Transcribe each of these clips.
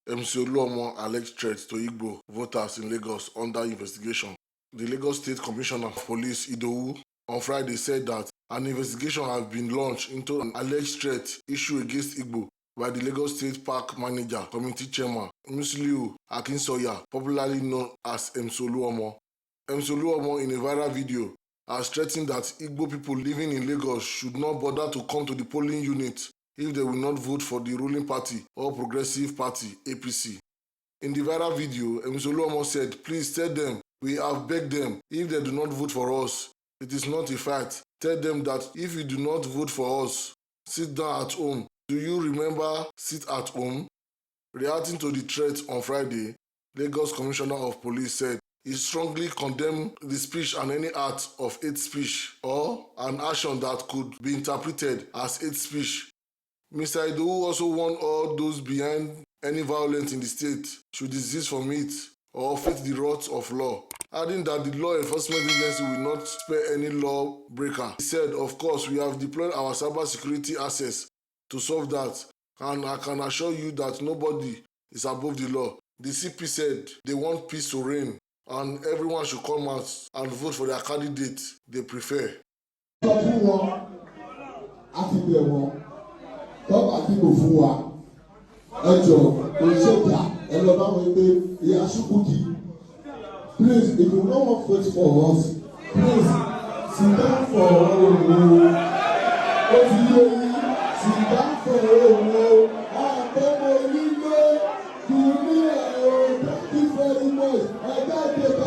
MC Oluomo alleged threats to Igbo voters in Lagos under investigation. The Lagos State Commissioner of Police, Idowu, on Friday said that an investigation has been launched into an alleged threat issued against Igbo by the Lagos State Park Manager Committee Chairman, Musiliu Akinsoya, popularly known as MC Oluomo. MC Oluomo, in a viral video, has threatened that Igbo people living in Lagos should not bother to come to the polling unit if they will not vote for the ruling party or Progressive Party, APC. In the viral video, MC Oluomo said, "Please tell them we have begged them if they do not vote for us. It is not a fight. Tell them that if you do not vote for us, sit down at home. Do you remember sit at home?" Reacting to the threat on Friday, Lagos Commissioner of Police said he strongly condemned the speech and any act of hate speech or an action that could be interpreted as hate speech. Mr. Idowu also warned all those behind any violence in the state should desist from it or face the wrath of law, adding that the law enforcement agency will not spare any lawbreaker. He said, "Of course, we have deployed our cyber security assets to solve that, and I can assure you that nobody is above the law." The CP said they want peace to reign and everyone should come out and vote for their candidate they prefer. Please, if you don't want to vote for us, please sit down for OÒDUA. Sit down for OÒDUA. Thank you very much. I got the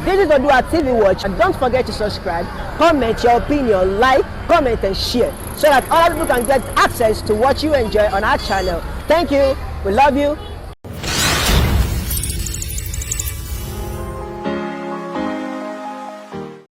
This is O훠DUA TV Watch, and don't forget to subscribe, comment your opinion, like, comment and share, so that other people can get access to what you enjoy on our channel. Thank you. We love you.